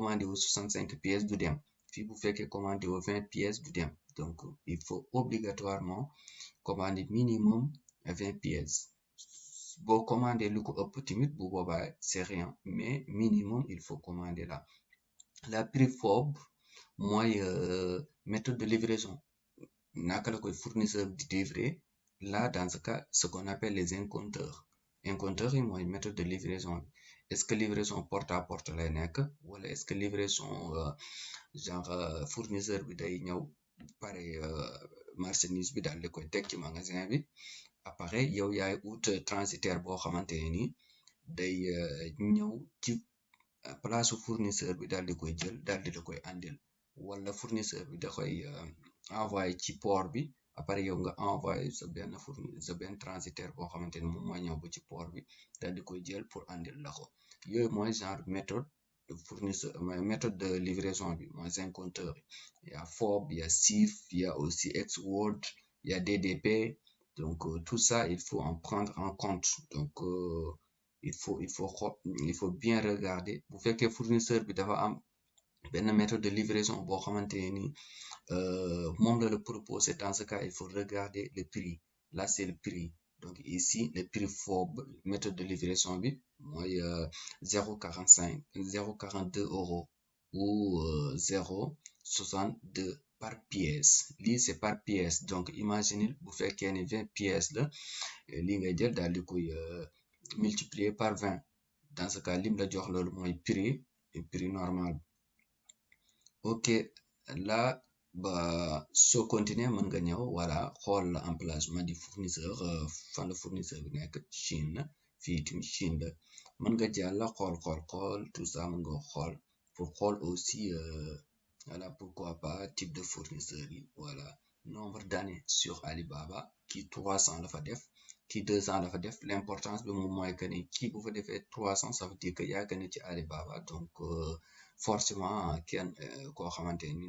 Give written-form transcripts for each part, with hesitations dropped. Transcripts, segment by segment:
commandé 65 pièces du dem. Si vous faites commander 20 pièces du dem. Donc, il faut obligatoirement commander minimum 20 pièces. Bon, commander le petit c'est rien, mais minimum, il faut commander là. La prix FOB, moi, méthode de livraison. Naka la fournisseur de livrer. Là, dans ce cas, ce qu'on appelle les incompteurs. Incompteurs, moi, une méthode de livraison. Est-ce que livraison porte à porte la nek? Ou est-ce que livraison, genre, fournisseur bi day ñëw pare marchandise bi daal di koy teg ci magasin bi. Après, yow yaay out transitaire boo xamante ni day ñëw ci place fournisseur bi daal di koy jël daal di la koy andil. Wala fournisseur bi da koy envoyé ci port bi. Après yow nga envoyé sa benn transitaire boo xamante ni moom mooy ñëw ba ci port bi daal di koy jël pour andil la ko. Yooyu mooy genre méthode de fournisseur, méthode de livraison bi mooy incompteur. Il y a FOB, il y a CIF, il y a aussi Xword, il y a DDP. Donc tout ça, il faut en prendre en compte. Donc il faut bien regarder. Bu fekkee fournisseur bi dafa am benn méthode de livraison boo xamante ni moom la proposer. Dans ce cas, il faut regarder le prix. Là, c'est le prix. Donc ici, le prix FOB, méthode de livraison bi mooy 0,45, 0,42 euros ou 0,62 par pièce. Lii c'est par pièce. Donc imaginez bu fekkee ni 20 pièces la lii ngay jël daal di koy multiplier par 20. Dans ce cas, lim la jox loolu mooy prix normal. Ok, là, bah, soo continuer mën nga ñëw voilà xool emplacement du fournisseur fan la fournisseur bi nekk Chine fii tamit Chine la mën nga jàll xool tout ça mën nga xool pour xool aussi voilà pourquoi pas type de fournisseur yi voilà nombre d'années sur Alibaba qui 300 la fa def qui 200 la fa def l'importance bi moom mooy que ni kii bu fa defee 300 ça veut dire que yàgg na ci Alibaba donc forcément kenn koo xamante ni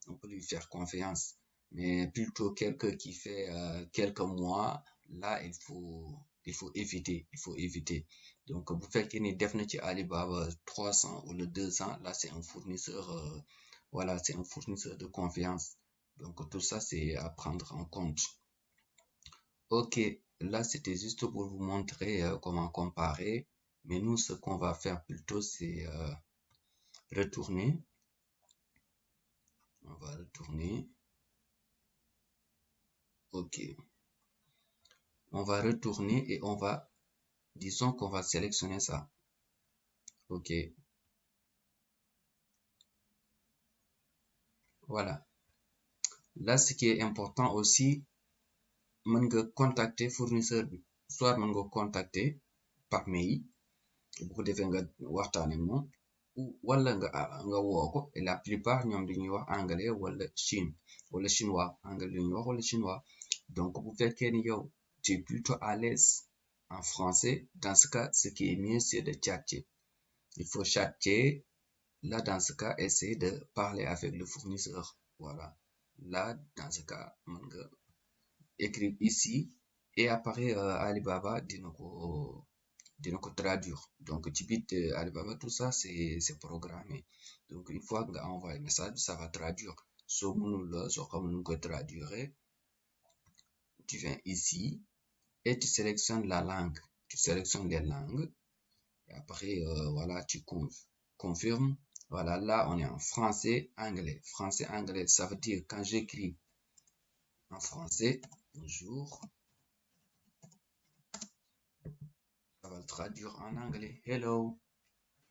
on peut lui faire confiance mais plutôt quelqu'un qui fait quelques mois là il faut éviter donc bu fekkee ni def na ci Alibaba 300 ou le 200 là c'est un fournisseur voilà c'est un fournisseur de confiance donc tout ça c'est à prendre en compte. Ok, là c'était juste pour vous montrer comment comparer mais nous ce qu'on va faire plutôt c'est retourner. On va retourner. Ok. On va retourner et on va, disons qu'on va sélectionner ça. Ok. Voilà. Là, ce qui est important aussi, mën nga contacter fournisseur bi. Soit mën nga contacter par mail. Bu ko defee nga waxtaan ak moom. Wala nga woo ko et la plupart ñoom dañuy wax anglais wala chinois anglais dañuy wax wala chinois donc bu fekkee ni yow tu es plutôt à l'aise en français dans ce cas ce qui est mieux c'est de chatter. Il faut chatter là dans ce cas essayer de parler avec le fournisseur voilà là dans ce cas mën nga écrire ici et après Alibaba dina ko traduire donc ci biir Alibaba tout ça c'est programmé donc une fois nga envoyé message ça va traduire soo xamul nu koy traduire tu viens ici et tu sélectionnes la langue tu sélectionnes les langues et après voilà tu confirmes voilà là on est en français anglais ça veut dire quand j'écris en français bonjour ça va le traduire en anglais hello.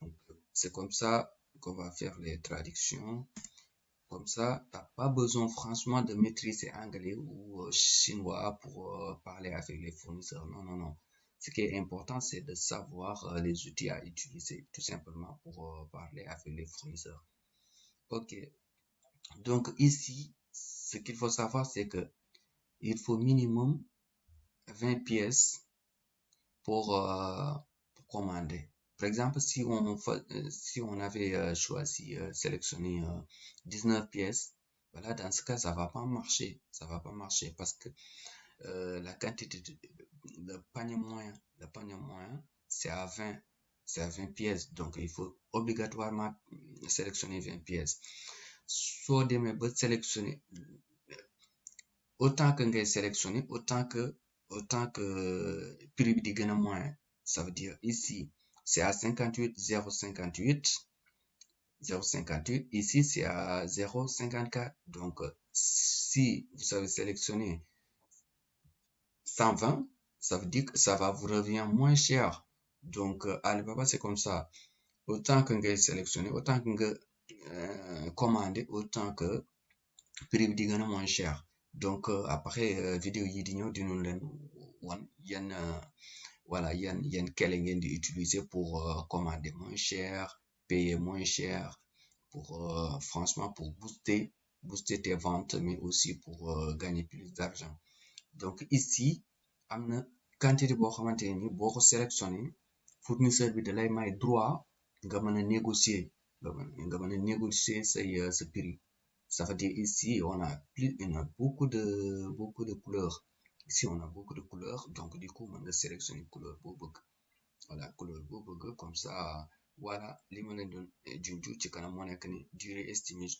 Donc, c'est comme ça qu'on va faire les traductions. Comme ça, tu n'as pas besoin franchement de maîtriser anglais ou chinois pour parler avec les fournisseurs. Non. Ce qui est important, c'est de savoir les outils à utiliser tout simplement pour parler avec les fournisseurs. Ok. Donc ici, ce qu'il faut savoir, c'est que il faut minimum 20 pièces pour commander. Par exemple, si on avait choisi, sélectionné 19 pièces, voilà, dans ce cas, ça va pas marcher. Ça va pas marcher parce que la quantité le panier moyen, c'est à 20. c'est à 20 pièces. Donc, il faut obligatoirement sélectionner 20 pièces. Soit de sélectionner autant que ngay sélectionner, autant que prix bi di gën a moins. Ça veut dire ici, c'est à 58, 0,58. 0,58. Ici, c'est à 0,54. Donc, si vous avez sélectionné 120, ça veut dire que ça va vous revenir moins cher. Donc, Alibaba, c'est comme ça. Autant que vous sélectionnez, autant que vous commandez, autant que prix bi di gën a moins cher. Donc, après vidéo yi di ñëw dinañ leen wan yan voilà yan kele ngeen di utiliser pour commander moins cher, payer moins cher, pour franchement pour booster tes ventes, mais aussi pour gagner plus d'argent. Donc ici am na quantité boo xamante ne ni boo ko sélectionné fournisseur bi da lay may droit nga mën a négocier nga mën a négocier sa prix. Ça veut dire ici on a beaucoup de couleurs. Ici on a beaucoup de couleurs, donc du coup mën nga sélectionner couleur boo bëgg. Voilà, couleur boo bëgg comme ça. Voilà li ma leen doon junju ci kanam moo nekk ni durée estimée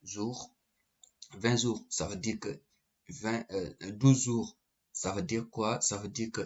jour 20 jours, ça veut dire que 12 jours, ça veut dire quoi? Ça veut dire que